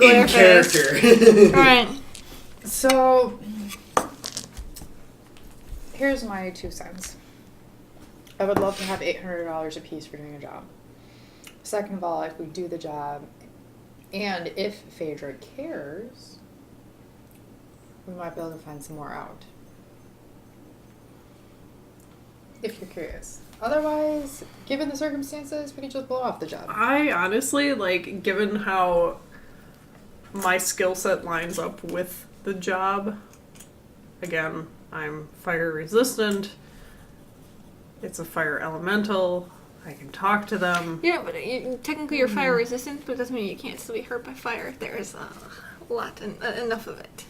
In character. Right. So, here's my 2 cents. I would love to have $800 a piece for doing a job. Second of all, if we do the job, and if Phaedra cares, we might be able to find some more out. If you're curious. Otherwise, given the circumstances, we could just blow off the job. I honestly, like, given how my skill set lines up with the job, again, I'm fire resistant. It's a fire elemental. I can talk to them. Yeah, but technically you're fire resistant, but it doesn't mean you can't still be hurt by fire. There's a lot, enough of it.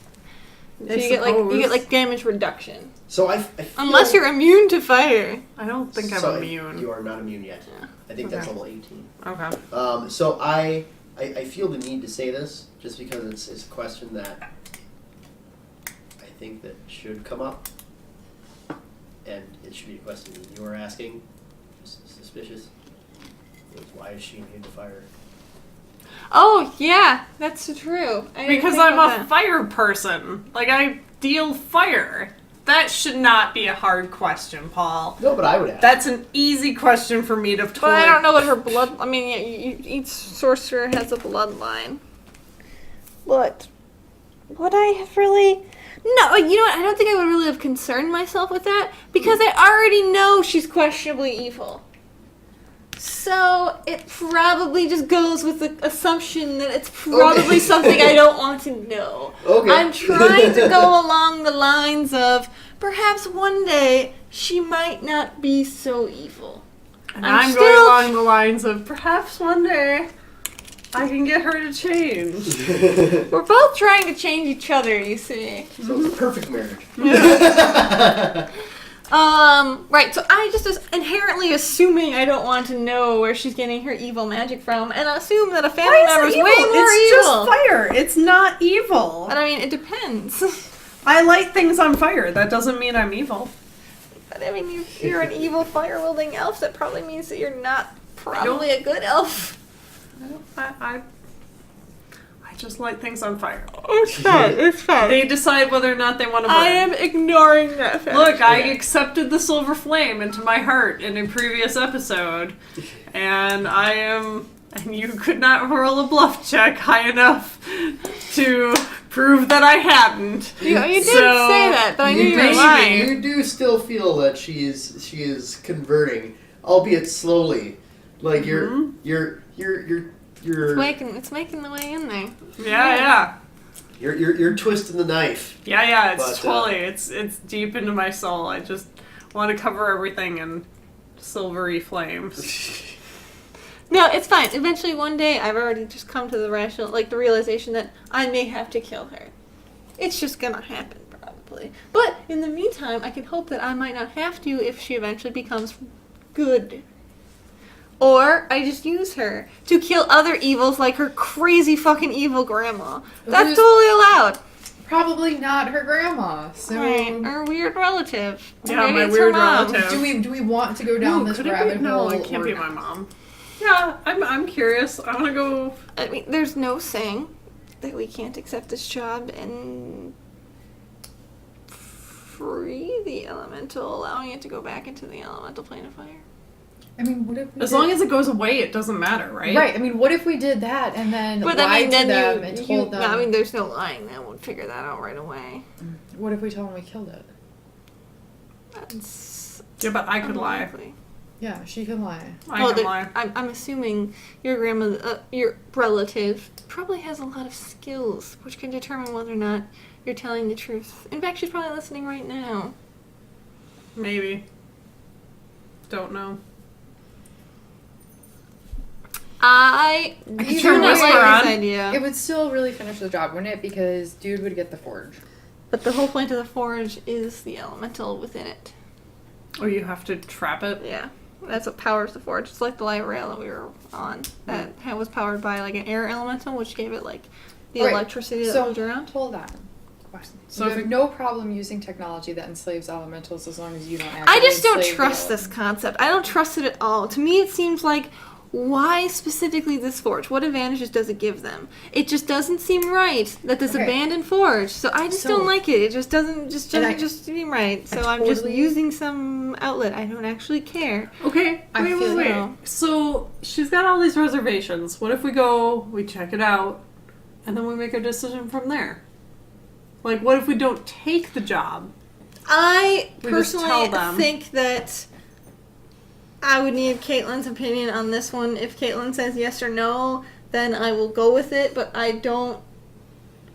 So you get like damage reduction. So I feel unless you're immune to fire. I don't think I'm immune. You are not immune yet. Yeah. I think that's level 18. Okay. So I feel the need to say this just because it's a question that I think that should come up, and it should be a question that you are asking. Suspicious. Why is she immune to fire? Oh yeah, that's true. Because I'm a fire person. Like, I deal fire. That should not be a hard question, Paul. No, but I would ask. That's an easy question for me to totally... But I don't know what her blood... I mean, yeah, each sorcerer has a bloodline. But would I have really... No, you know what? I don't think I would really have concerned myself with that, because I already know she's questionably evil. So it probably just goes with the assumption that it's probably something I don't want to know. Okay. I'm trying to go along the lines of perhaps one day she might not be so evil. And I'm going along the lines of perhaps one day I can get her to change. We're both trying to change each other, you see. So it's a perfect marriage. Right, so I just was inherently assuming I don't want to know where she's getting her evil magic from, and assume that a family member is way more evil. It's just fire. It's not evil. But I mean, it depends. I light things on fire. That doesn't mean I'm evil. But I mean, you're an evil fire-wielding elf. That probably means that you're not probably a good elf. I just light things on fire. It's fine. It's fine. They decide whether or not they want to burn. I am ignoring that fact. Look, I accepted the silver flame into my heart in a previous episode, and and you could not roll a bluff check high enough to prove that I hadn't. You did say that, but I knew you were lying. You do still feel that she is converting, albeit slowly. Like you're It's making the way in there. Yeah. You're twisting the knife. Yeah, it's totally, it's deep into my soul. I just want to cover everything in silvery flames. No, it's fine. Eventually one day I've already just come to the realization that I may have to kill her. It's just gonna happen, probably. But in the meantime, I can hope that I might not have to if she eventually becomes good. Or I just use her to kill other evils like her crazy fucking evil grandma. That's totally allowed. Probably not her grandma. So right. Her weird relative. Yeah, my weird relative. Do we want to go down this rabbit hole? No, it can't be my mom. Yeah, I'm curious. I want to go... I mean, there's no saying that we can't accept this job and free the elemental, allowing it to go back into the elemental plane of fire. I mean, what if as long as it goes away, it doesn't matter, right? Right. I mean, what if we did that and then lied to them and told them? I mean, there's no lying. Then we'll figure that out right away. What if we told them we killed it? Yeah, but I could lie. Yeah, she can lie. I can lie. I'm assuming your grandma, your relative, probably has a lot of skills, which can determine whether or not you're telling the truth. In fact, she's probably listening right now. Maybe. Don't know. I do not like this idea. It would still really finish the job, wouldn't it? Because dude would get the forge. But the whole point of the forge is the elemental within it. Oh, you have to trap it? Yeah. That's what powers the forge. It's like the light rail that we were on. That was powered by like an air elemental, which gave it like the electricity that moved around. Hold on. So you have no problem using technology that enslaves elementals as long as you don't I just don't trust this concept. I don't trust it at all. To me, it seems like why specifically this forge? What advantages does it give them? It just doesn't seem right that this Okay. abandoned forge. So I just don't like it. It just doesn't seem right. So I'm just totally- using some outlet. I don't actually care. Okay, I wait. feel you. So she's got all these reservations. What if we go, we check it out, and then we make a decision from there? Like, what if we don't take the job? I We just personally tell them. think that I would need Caitlin's opinion on this one. If Caitlin says yes or no, then I will go with it, but I don't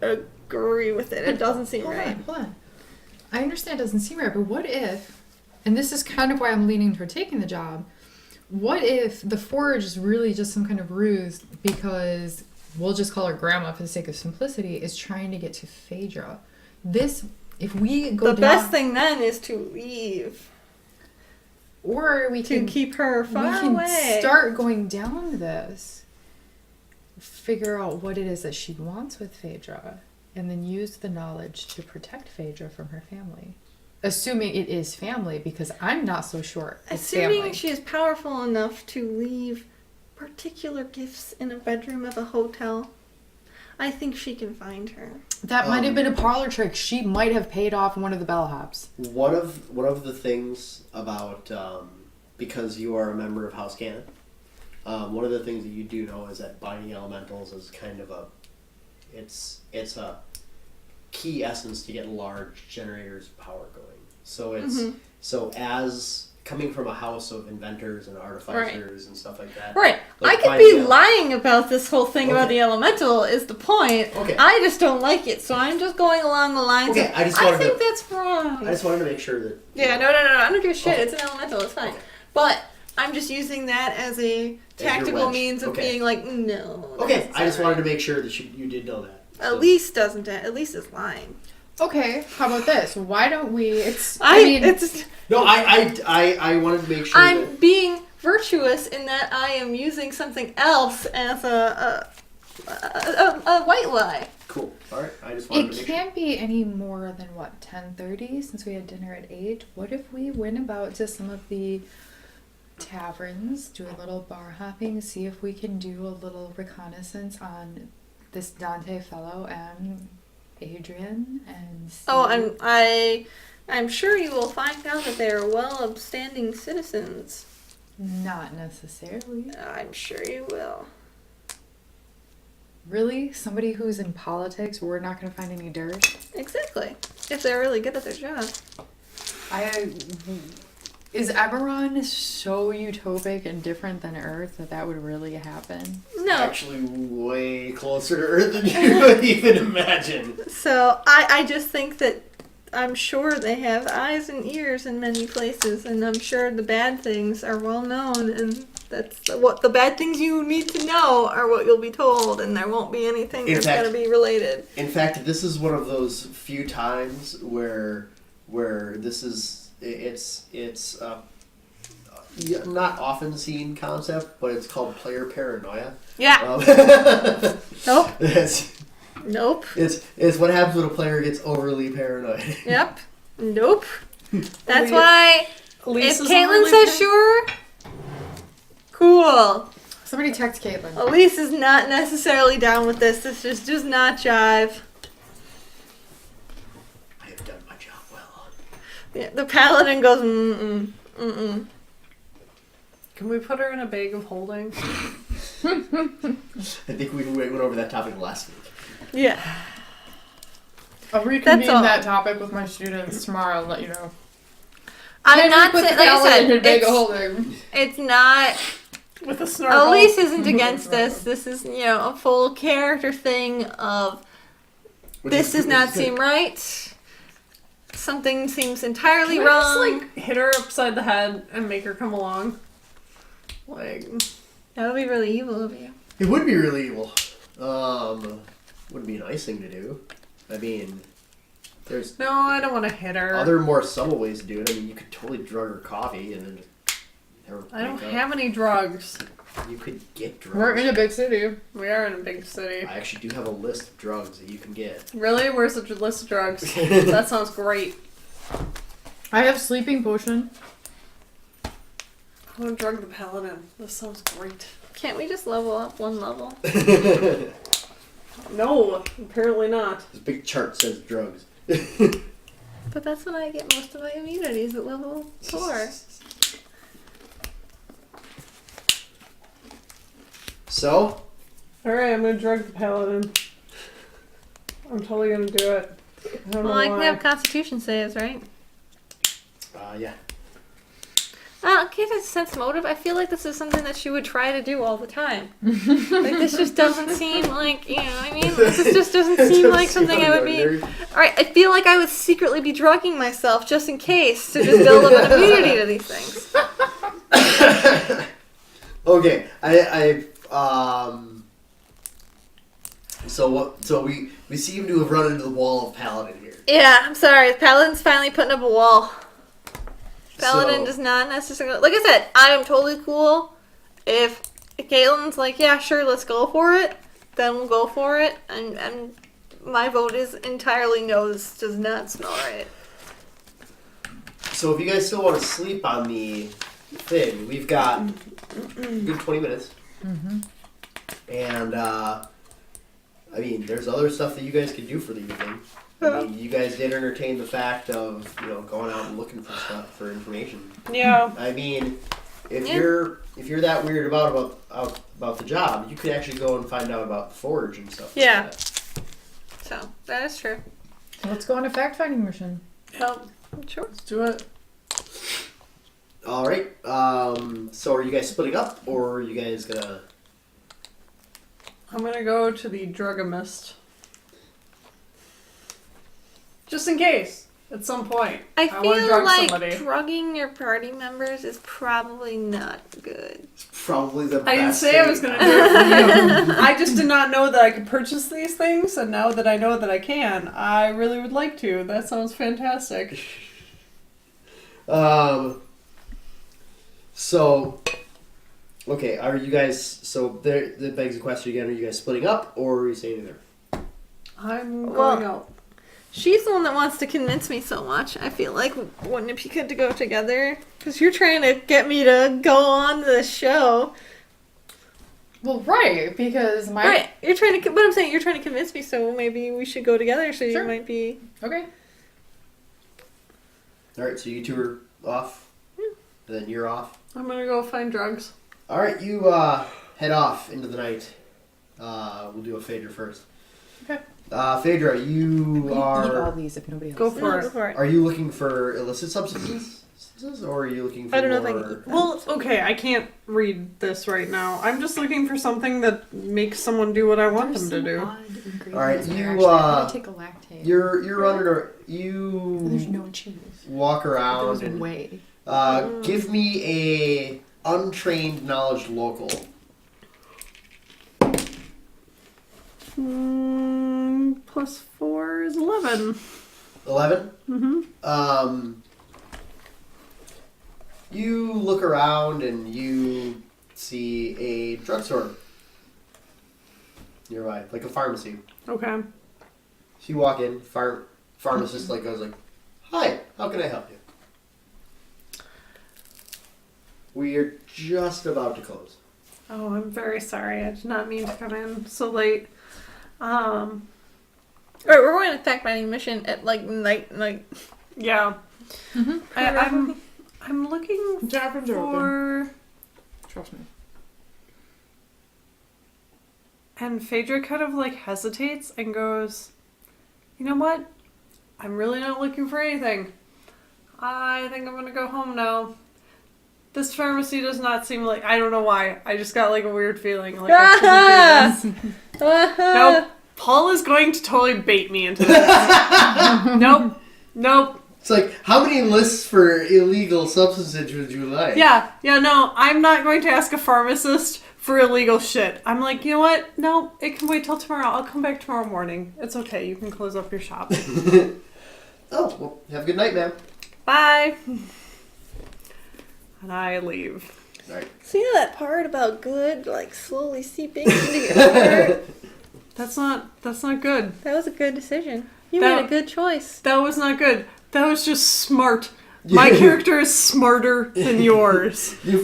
agree with it. It doesn't seem right. Hold on. I understand it doesn't seem right, but what if, and this is kind of why I'm leaning toward taking the job, what if the forge is really just some kind of ruse because we'll just call her grandma for the sake of simplicity, is trying to get to Phaedra? This, if we go The down, best thing then is to leave. or we To can keep her far we can away. start going down this, figure out what it is that she wants with Phaedra, and then use the knowledge to protect Phaedra from her family. Assuming it is family, because I'm not so sure it's Assuming family. she is powerful enough to leave particular gifts in a bedroom of a hotel, I think she can find her. That might have been a parlor trick. She might have paid off one of the bellhops. One of the things about because you are a member of House Canon, one of the things that you do know is that binding elementals is kind of it's a key essence to get large generators of power going. So it's so as coming from a house of inventors and artificers and stuff like that. Right. Like I could finding be out- lying about this whole thing about Okay. the elemental is the point. Okay. I just don't like it, so I'm just going along the lines Okay, of, I just wanted think to- that's wrong. I just wanted to make sure that Yeah, no, I don't give a shit. Okay. It's an elemental, it's fine. Okay. But I'm just using that as a tactical wedge. means of Okay. being like, no. Okay, that's I just not wanted to right. make sure that you did know that. So- Elise doesn't. Elise is lying. Okay, how about this? Why don't we? It's. No, I wanted to make sure I'm that being virtuous in that I am using something else as a white lie. cool. All right, I just wanted It to make can't be any more than 10:30 since we had dinner at 8. What if we went about to some of the taverns, do a little bar hopping, see if we can do a little reconnaissance on this Dante fellow and Adrian, and see. Oh, I'm sure you will find out that they are well upstanding citizens. Not necessarily. I'm sure you will. Really? Somebody who's in politics, we're not going to find any dirt? Exactly. If they're really good at their job. Is Eberron so utopic and different than Earth that would really happen? No. actually way closer to Earth than you would even imagine. So I just think that I'm sure they have eyes and ears in many places, and I'm sure the bad things are well known, and that's what the bad things you need to know are what you'll be told, and there won't be anything In that's fact- going to be related. In fact, this is one of those few times where this is it's not often seen concept, but it's called player paranoia. Yeah. Nope. Nope. It's what happens when a player gets overly paranoid. Yep. Nope. That's Elise- why Elise if is Caitlin really says pissed. sure, cool. Somebody text Caitlin. Elise is not necessarily down with this. This just does not jive. I have done my job well. Yeah, the paladin goes, mm-mm. Can we put her in a bag of holding? I think we went over that topic last week. Yeah. I'll reconvene all. that topic with my students tomorrow and let you know. I'm not Put saying, the like I paladin in a said, bag of holding. it's not, With a snorkel? Elise isn't against this. This is, a full character thing of, this does not seem right. Something seems entirely Can we just, wrong. hit her upside the head and make her come along? Like, That would be really evil of you. It would be really evil. Would be a nice thing to do. I mean, there's no, I don't want to hit her. other more subtle ways to do it. I mean, you could totally drug her coffee and then just have her I don't wake up. have any drugs. You could get drugs. We're in a big city. We are in a big city. I actually do have a list of drugs that you can get. Really? Where's the list of drugs? That sounds great. I have sleeping potion. I want to drug the paladin. This sounds great. Can't we just level up one level? This No, apparently not. big chart says drugs. But that's when I get most of my immunities at level 4. So, Alright, I'm gonna drug the paladin. I'm totally gonna do it. I don't Well, know I can why. have Constitution saves, right? yeah. Okay, that's sense motive. I feel like this is something that she would try to do all the time. Like, this just doesn't seem like, you know what I mean? This just doesn't seem like something I would be... Alright, I feel like I would secretly be drugging myself just in case to just build up an immunity to these things. Okay, so we seem to have run into the wall of Paladin here. Yeah, I'm sorry. Paladin's finally putting up a wall. Paladin So- does not necessarily... Like I said, I am totally cool. If Caitlin's like, yeah, sure, let's go for it, then we'll go for it. And my vote is entirely no, this does not smell right. So if you guys still want to sleep on the thing, we've got a good 20 minutes. Mm-hmm. And, I mean, there's other stuff that you guys could do for the evening. I mean, you guys did entertain the fact of, going out and looking for stuff, for information. Yeah. I mean, if Yeah. you're that weird about the job, you could actually go and find out about the forge and stuff. Yeah. Like that. So, that is true. Let's go on a fact-finding mission. Yeah. Sure. Let's do it. All right. So are you guys splitting up, or are you guys gonna? I'm gonna go to the drugamist. Just in case, at some point. I wanna feel drug like somebody. drugging your party members is probably not good. Probably the. I didn't best say I thing. was gonna do it for you. I just did not know that I could purchase these things, and now that I know that I can, I really would like to. That sounds fantastic. So, okay, are you guys? So that begs the question again: are you guys splitting up, or are you staying there? I'm Well- going out. She's the one that wants to convince me so much. I feel like, wouldn't it be good to go together? Because you're trying to get me to go on to the show. Well, right, because my... Right, you're trying to, but I'm saying you're trying to convince me, so maybe we should go together, so Sure. you might be... Okay. All right, so you two are off, and then you're off. I'm gonna go find drugs. All right, you head off into the night. We'll do a Phaedra first. Okay. Phaedra, you Eat all are. these if nobody else. Go does. for No, it. go for it. Are you looking for illicit substances, or are you looking for? I don't know if I more... can eat that. Well, okay, I can't read this right now. I'm just looking for something that makes someone do what I want There's them to some do. odd ingredients All right, in there, you, actually. I'm gonna take a lactate. You're under. There's You no cheese. walk around There's and way. give me a untrained knowledge local. +4 is 11. 11. Mm-hmm. You look around and you see a drugstore nearby, like a pharmacy. Okay. So you walk in, pharmacist goes like, "Hi, how can I help you?" We are just about to close. Oh, I'm very sorry. I did not mean to come in so late. Alright, we're going on a fact-finding mission at, night, Yeah. Mm-hmm. I'm looking Taverns are open. for... Trust me. And Phaedra kind of hesitates and goes, "You know what? I'm really not looking for anything. I think I'm gonna go home now. This pharmacy does not seem like... I don't know why. I just got a weird feeling. I shouldn't do this. Nope. Paul is going to totally bait me into this. Nope. It's like, how many lists for illegal substances would you like? Yeah, no, I'm not going to ask a pharmacist for illegal shit. I'm like, you know what? No, it can wait till tomorrow. I'll come back tomorrow morning. It's okay. You can close up your shop. Oh, well, have a good night, ma'am. Bye. And I leave. All right. So you know that part about good, slowly seeping into your heart? That's not good. That was a good decision. You That- made a good choice. That was not good. That was just smart. My character is smarter than yours. You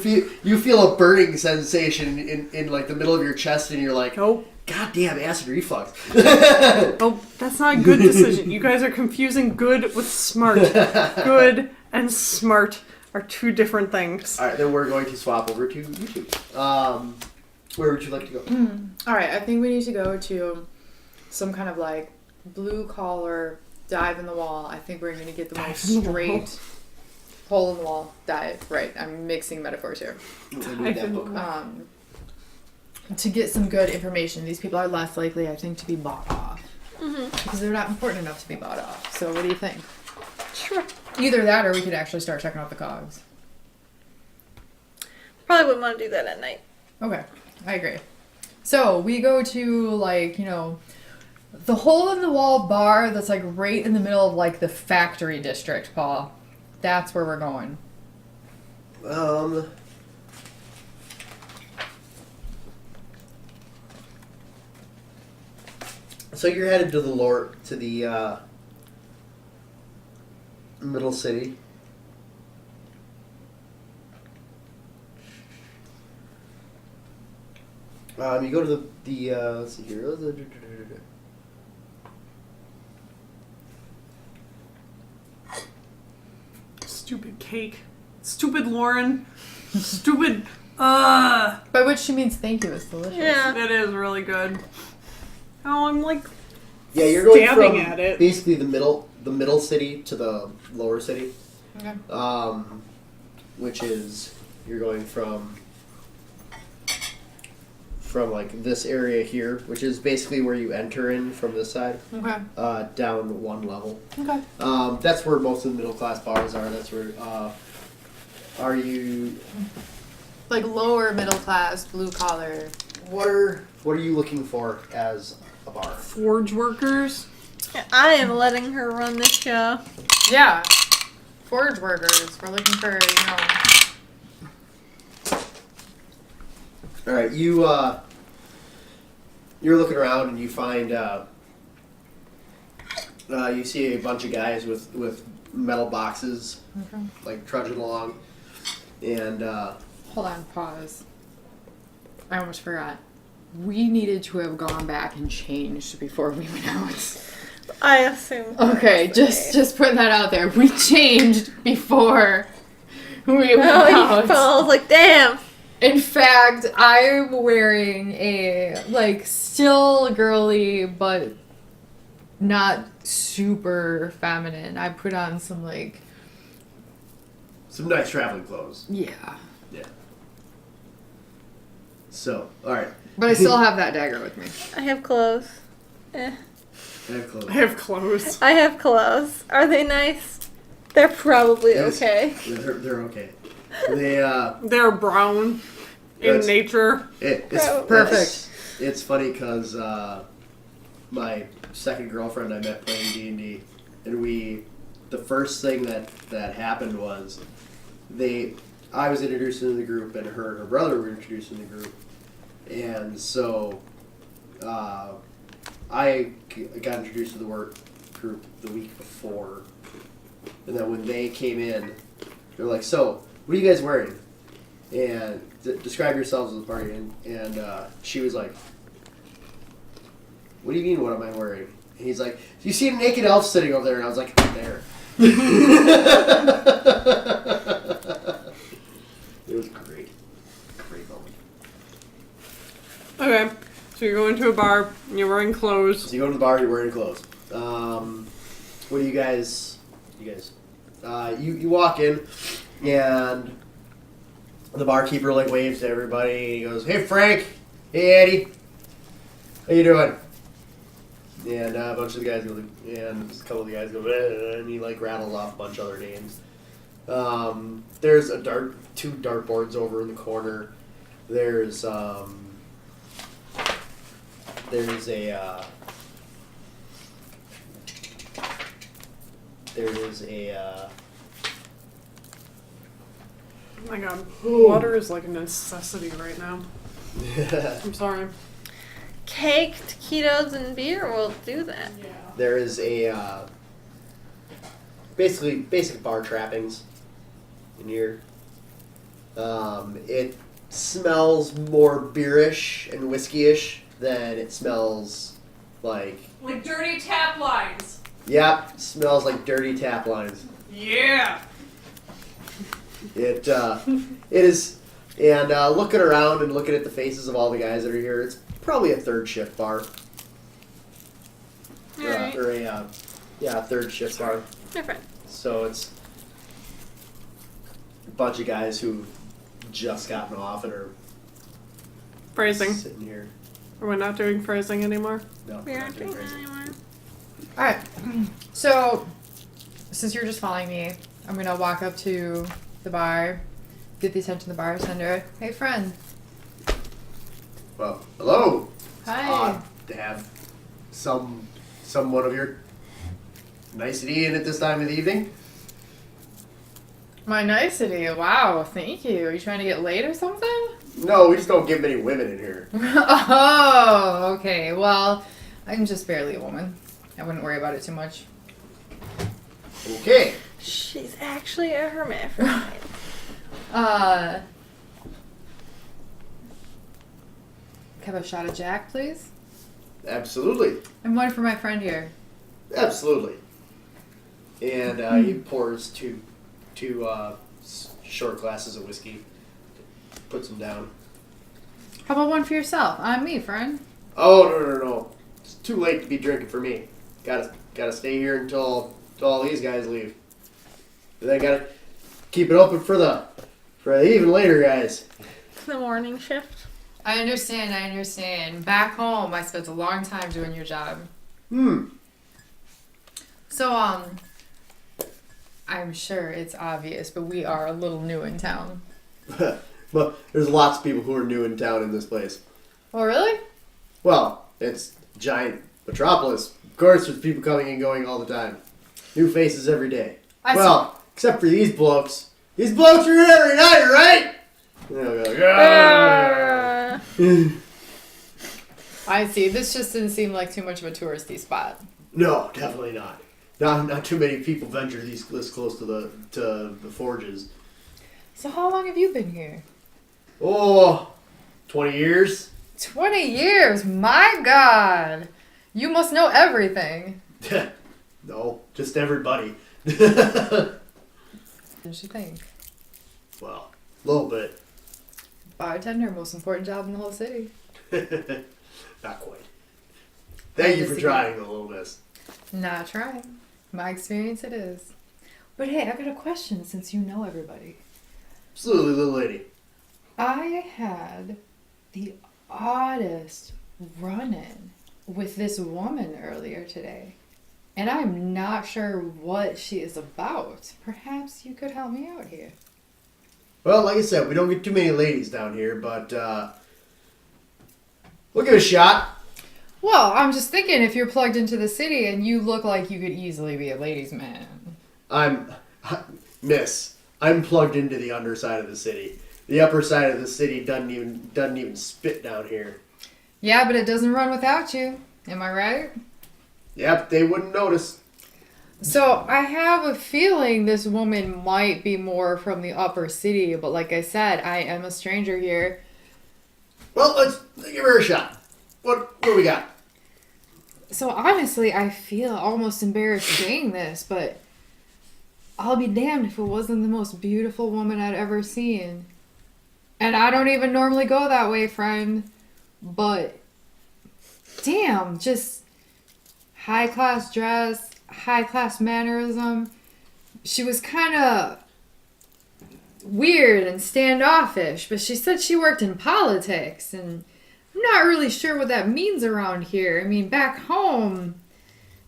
feel a burning sensation in like the middle of your chest, and you're like, Nope. goddamn acid reflux. Oh, that's not a good decision. You guys are confusing good with smart. Good and smart are two different things. All right, then we're going to swap over to YouTube. Where would you like to go? All right, I think we need to go to some kind of like blue collar dive in the wall. I think we're going to get the most Dive in the straight hole in the wall dive. Right, I'm mixing metaphors here. We'll read that book. To get some good information. These people are less likely, I think, to be bought off because they're not important enough to be bought off. So, what do you think? Sure. Either that, or we could actually start checking out the cogs. Probably wouldn't want to do that at night. Okay, I agree. So we go to like, you know, the hole in the wall bar that's like right in the middle of like the factory district, Paul. That's where we're going. So you're headed to the middle city. You go to the let's see here. Stupid cake. Stupid Lauren. Stupid. By which she means thank you. It's delicious. Yeah. It is really good. Oh, I'm like Yeah, you're going stabbing from at it. basically the middle city to the lower city. Okay. Which is you're going from like this area here, which is basically where you enter in from this side, Okay. down one level. Okay. That's where most of the middle class bars are. That's where are you? Like lower middle class, blue collar. What are you looking for as a bar? Forge workers. I am letting her run this show. Yeah. Forge workers. We're looking for, you know. All right, you're looking around and you find you see a bunch of guys with metal boxes, Okay. like trudging along, and Hold on, pause. I almost forgot. We needed to have gone back and changed before we went out. I assume. Okay, just putting that out there. We changed before we went I out. was like, damn. In fact, I'm wearing a like still girly but not super feminine. I put on some like some nice traveling clothes. yeah. Yeah. So, all right. But I still have that dagger with me. I have clothes. Eh. I have clothes. I have clothes. I have clothes. Are they nice? They're probably Yes. okay. Yeah, they're okay. They They're brown in That's- nature. it's Perfect. It's funny because my second girlfriend I met playing D&D, and the first thing that happened was I was introduced into the group, and her and her brother were introduced in the group, and so I got introduced to the work group the week before, and then when they came in, they're like, "So, what are you guys wearing?" And describe yourselves as a party, and she was like, "What do you mean? What am I wearing?" And he's like, "You see a naked elf sitting over there," and I was like, "There." It was great moment. Okay, so you're going to a bar, and you're wearing clothes. So you go to the bar, you're wearing clothes. What do you guys? You walk in, and the barkeeper like waves to everybody. And he goes, "Hey Frank, hey Eddie, how you doing?" And a bunch of the guys go, and a couple of the guys go, and he like rattles off a bunch of other names. There's two dartboards over in the corner. There's a Oh my god, water is like a necessity right now. I'm sorry. Cake, taquitos, and beer will do that. there is a basic bar trappings. in here. It smells more beerish and whiskey-ish than it smells like. Like dirty tap lines. Yep, smells like dirty tap lines. Yeah. It is, and looking around and looking at the faces of all the guys that are here, it's probably a third shift bar. Alright. Or a third shift bar. Different. So it's a bunch of guys who just gotten off and are Phrasing. sitting here. Are we not doing phrasing anymore? No, We we're aren't not doing doing that crazy. anymore. Alright. So, since you're just following me, I'm gonna walk up to the bar, get the attention of the bartender. Hey, friend. Well, hello. Hi. Odd to have someone of your nicety in at this time of the evening. My nicety. Wow, thank you. Are you trying to get laid or something? No, we just don't get many women in here. Oh, okay. Well, I'm just barely a woman. I wouldn't worry about it too much. Okay. She's actually a hermaphrodite. Have a shot of Jack, please? Absolutely. And one for my friend here. Absolutely. And he pours two short glasses of whiskey, puts them down. How about one for yourself? I'm me, friend. Oh, no. It's too late to be drinking for me. Gotta stay here until all these guys leave. Then I gotta keep it open for the even later guys. The morning shift. I understand. Back home, I spent a long time doing your job. So, I'm sure it's obvious, but we are a little new in town. But there's lots of people who are new in town in this place. Oh, really? Well, it's a giant metropolis. Of course, there's people coming and going all the time. New faces every day. Except for these blokes. These blokes are here every night, right? And they'll go, "Ah." I see. This just didn't seem like too much of a touristy spot. No, definitely not. Not too many people venture this close to the forges. So how long have you been here? Oh, 20 years? 20 years! My God! You must know everything. No, just everybody. What did you think? Well, a little bit. Bartender, most important job in the whole city. Not quite. Thank you for trying, though, little miss. Not trying. My experience it is. But hey, I got a question since you know everybody. Absolutely, little lady. I had the oddest run-in with this woman earlier today. And I'm not sure what she is about. Perhaps you could help me out here. Well, like I said, we don't get too many ladies down here, but we'll give it a shot. Well, I'm just thinking if you're plugged into the city and you look like you could easily be a ladies' man. Miss, I'm plugged into the underside of the city. The upper side of the city doesn't even spit down here. Yeah, but it doesn't run without you. Am I right? Yep, they wouldn't notice. So I have a feeling this woman might be more from the upper city, but like I said, I am a stranger here. Well, let's give her a shot. What do we got? So honestly, I feel almost embarrassed saying this, but I'll be damned if it wasn't the most beautiful woman I'd ever seen. And I don't even normally go that way, friend. But damn, just high-class dress, high-class mannerism. She was kind of weird and standoffish, but she said she worked in politics, and I'm not really sure what that means around here. I mean, back home,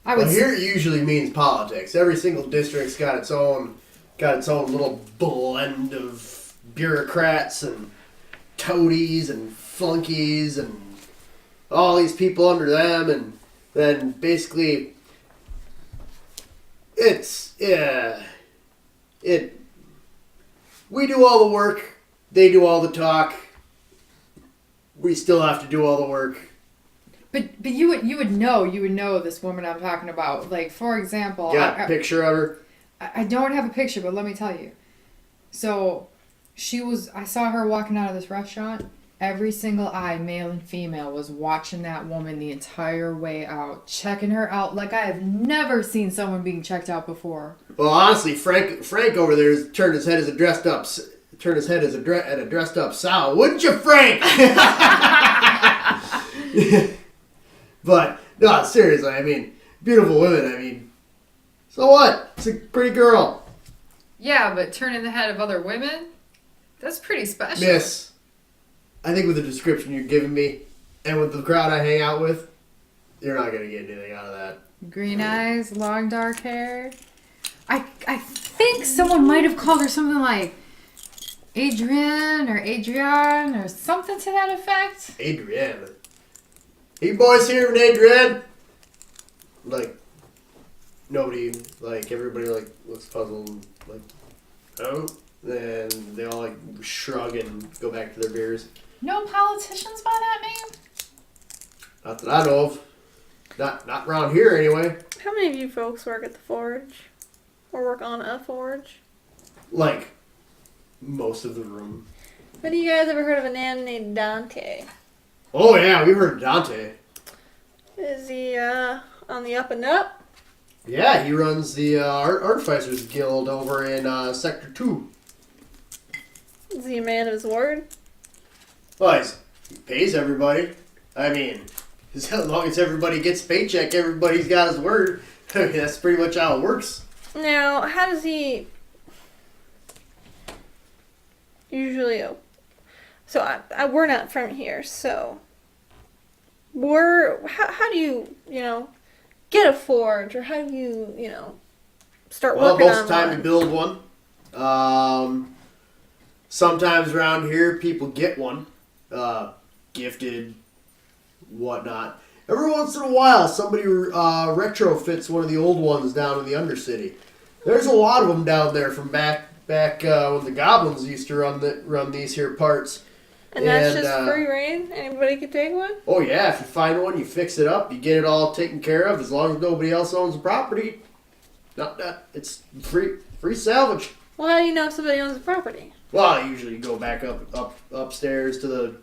Here it usually means politics. Every single district's got its own little blend of bureaucrats and toadies and flunkies and all these people under them, and then basically we do all the work, they do all the talk. We still have to do all the work. But you would know this woman I'm talking about. Like, for example, Got a picture of her? I don't have a picture, but let me tell you. So I saw her walking out of this restaurant. Every single eye, male and female, was watching that woman the entire way out, checking her out like I have never seen someone being checked out before. Well, honestly, Frank over there has turned his head as a dressed up sow. Wouldn't you, Frank? But no, seriously, I mean, beautiful women. I mean, so what? It's a pretty girl. Yeah, but turning the head of other women? That's pretty special. Miss, I think with the description you're giving me, and with the crowd I hang out with, you're not gonna get anything out of that. Green eyes, long dark hair. I think someone might have called her something like Adrienne or Adrienne or something to that effect. Adrienne. Hey, boys here with Adrienne. Like, nobody, like, everybody, like, looks puzzled, and, like, oh. Then they all, like, shrug and go back to their beers. No politicians by that name? Not that I know of. Not around here, anyway. How many of you folks work at the forge? Or work on a forge? Like, most of the room. Have you guys ever heard of a man named Dante? Oh, yeah, we heard of Dante. Is he on the up and up? Yeah, he runs the Artificers Guild over in Sector 2. Is he a man of his word? Well, he pays everybody. I mean, as long as everybody gets a paycheck, everybody's got his word. I mean, that's pretty much how it works. Now, how does he usually... So, we're not from here, so... How do you, get a forge, or how do you, start working on most of the time one? to build one. Sometimes around here, people get one. Gifted, whatnot. Every once in a while, somebody retrofits one of the old ones down in the Undercity. There's a lot of them down there from back when the goblins used to run these here parts. And that's just free reign? Anybody can take one? Oh yeah, if you find one, you fix it up, you get it all taken care of. As long as nobody else owns the property, it's free salvage. Well, how do you know if somebody owns the property? Well, I usually go back upstairs to the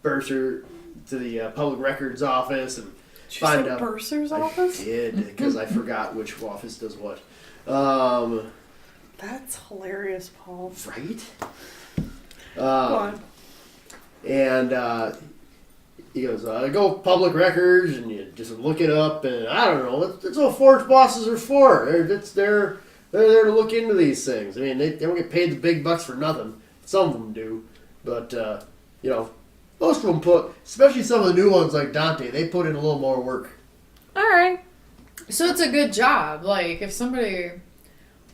bursar, to the public records office, and find out. Bursar's office? I did, because I forgot which office does what. That's hilarious, Paul. Right? Go on. And he goes, go public records, and you just look it up, and I don't know. That's what forge bosses are for. They're there to look into these things. I mean, they don't get paid the big bucks for nothing. Some of them do, but most of them especially some of the new ones like Dante, they put in a little more work. All right. So it's a good job. Like, if somebody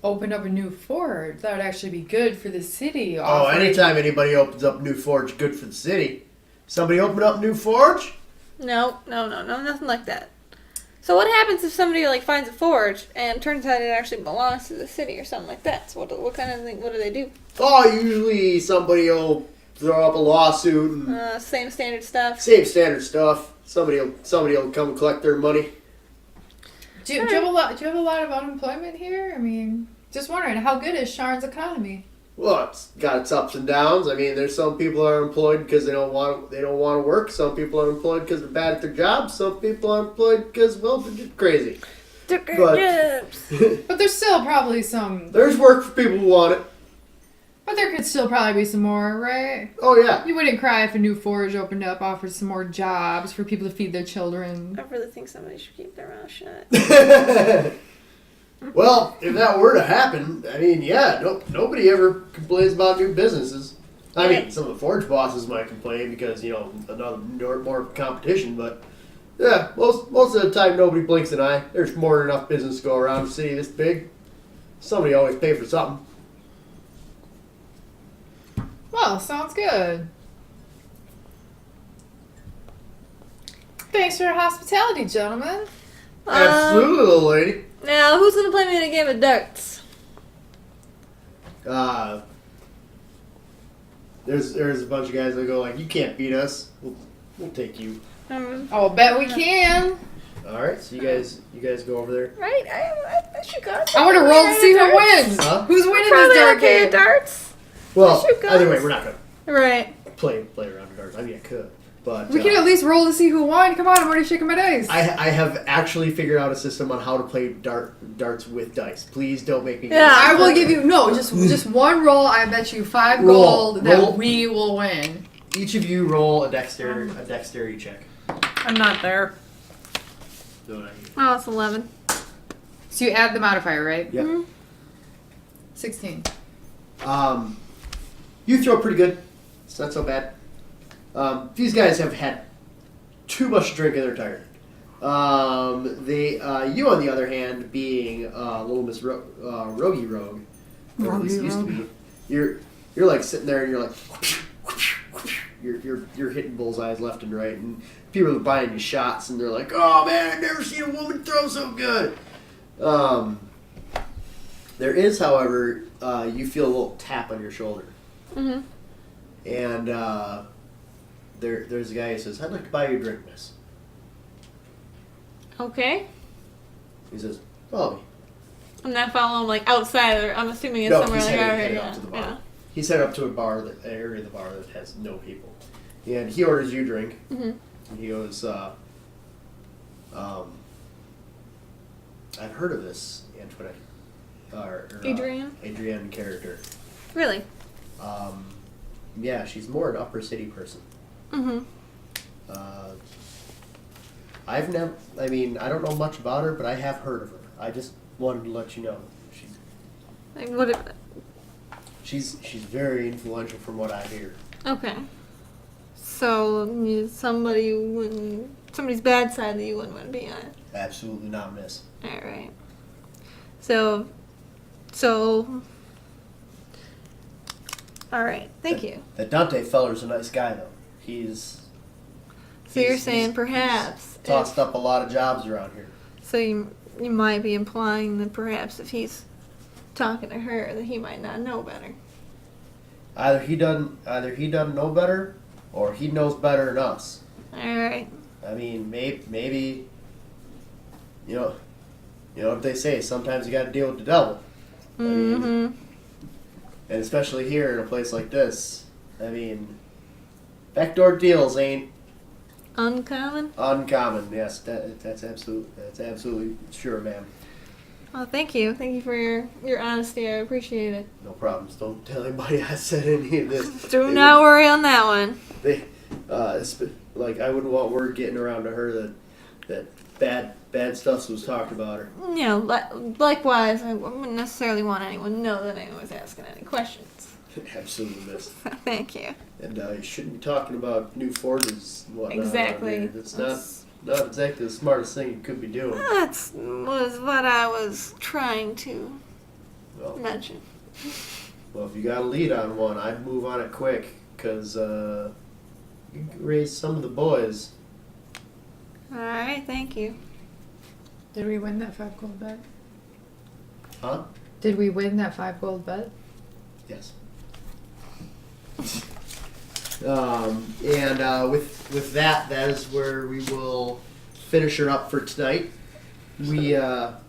opened up a new forge, that would actually be good for the city. Anytime anybody opens up a new forge, good for the city. Somebody open up a new forge? No, nothing like that. So what happens if somebody finds a forge and turns out it actually belongs to the city or something like that? So what kind of thing? What do they do? Oh, usually somebody will throw up a lawsuit and Same standard stuff. same standard stuff. Somebody will come collect their money. Do you have a lot of unemployment here? I mean, just wondering, how good is Sharn's economy? Well, it's got its ups and downs. I mean, there's some people that are employed because they don't want to work. Some people are employed because they're bad at their jobs. Some people are employed because, well, they're just crazy. But But there's still probably some... There's work for people who want it. But there could still probably be some more, right? Oh, yeah. You wouldn't cry if a new forge opened up, offered some more jobs for people to feed their children. I really think somebody should keep their mouth shut. Well, if that were to happen, I mean, yeah, nobody ever complains about new businesses. I mean, some of the forge bosses might complain because, more competition, but yeah, most of the time nobody blinks an eye. There's more than enough business to go around a city this big. Somebody always pay for something. Well, sounds good. Thanks for your hospitality, gentlemen. Absolutely, little lady. Now, who's going to play me in a game of darts? There's a bunch of guys that go like, you can't beat us. We'll take you. I'll bet we can. All right, so you guys go over there. Right? I should go. I want to roll to see who wins. Huh? Who's winning Probably this dart okay game? at darts. Well, Shoot guns. either way, we're not gonna Right. play around the darts. I mean, I could, but We can at least roll to see who won. Come on, I'm already shaking my dice. I have actually figured out a system on how to play darts with dice. Please don't make me. Yeah, I will give you just one roll. I bet you 5 Roll. gold that Roll. we will win. Each of you roll a dexterity check. I'm not there. No, not you. Oh, it's 11. So you add the modifier, right? Yep. Mhm. 16. You throw pretty good. It's not so bad. These guys have had too much to drink and they're tired. You on the other hand, being Little Miss Roguey Rogue, or at least used to be, you're like sitting there and you're like, you're hitting bullseyes left and right, and people are buying you shots and they're like, oh man, I've never seen a woman throw so good. There is, however, you feel a little tap on your shoulder. Mm-hmm. And there's a guy who says, I'd like to buy you a drink, miss. Okay. He says, follow me. I'm not following like outside, or I'm assuming it's No, somewhere he's like headed over up to the yeah. bar. He's headed up to a bar, an area of the bar that has no people. And he orders you a drink. Mm-hmm. And he goes, I've heard of this Antoinette. Adrienne? Adrienne character. Really? Yeah, she's more an upper city person. Mm-hmm. I don't know much about her, but I have heard of her. I just wanted to let you know. Like, what? She's very influential from what I hear. Okay. So somebody's bad side that you wouldn't want to be on. Absolutely not, miss. All right. So. All right. Thank you. That Dante feller's a nice guy, though. So you're saying perhaps tossed up a lot of jobs around here. So you might be implying that perhaps if he's talking to her, that he might not know better. Either he doesn't know better, or he knows better than us. All right. I mean, maybe you know what they say. Sometimes you got to deal with the devil. I mean, Mm-hmm. and especially here in a place like this. I mean, backdoor deals ain't Uncommon. uncommon. Yes, that's absolutely sure, ma'am. Well, thank you. Thank you for your honesty. I appreciate it. No problems. Don't tell anybody I said any of this. Do not worry on that one. I wouldn't want word getting around to her that bad stuff was talked about her. You know, likewise, I wouldn't necessarily want anyone to know that anyone was asking any questions. Absolutely, miss. Thank you. And you shouldn't be talking about new forges and whatnot. Exactly. I mean, it's not exactly the smartest thing you could be doing. That was what I was trying to Well, mention. if you got a lead on one, I'd move on it quick, because you can raise some of the boys. All right, thank you. Did we win that 5 gold bet? Huh? Did we win that 5 gold bet? Yes. With that is where we will finish her up for tonight. We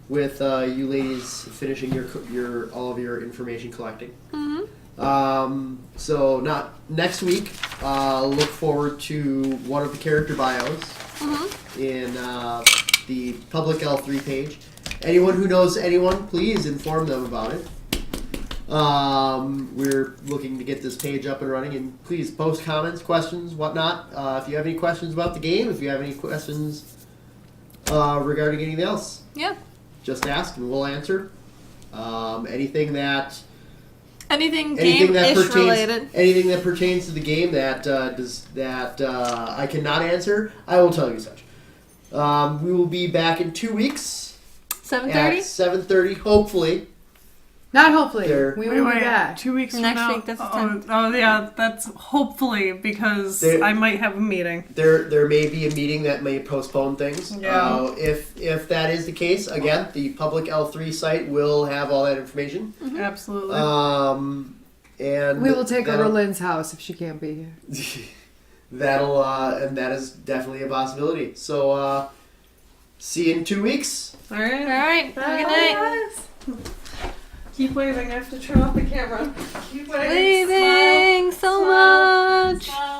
with you ladies finishing your all of your information collecting. Mm-hmm. So not next week. Look forward to one of the character bios Mm-hmm. in the public L3 page. Anyone who knows anyone, please inform them about it. We're looking to get this page up and running, and please post comments, questions, whatnot. If you have any questions about the game, if you have any questions regarding anything else, Yeah. just ask and we'll answer. Anything that Game-ish related. anything that pertains to the game that I cannot answer, I will tell you such. We will be back in 2 weeks 7:30. at 7:30, hopefully. Not hopefully. There- We will be back. 2 weeks from Next now. week, that's the oh, 10th. oh, yeah, that's hopefully because There- I might have a meeting. There may be a meeting that may postpone things. Yeah. If that is the case, again, the public L3 site will have all that information. Absolutely. And We will take her to that'll- Lynn's house if she can't be here. That'll and that is definitely a possibility. So see you in 2 weeks. All right. All right. Have a good night. Keep waving. I have to turn off the camera. Keep waving. Waving Smile. so Smile. much. Smile.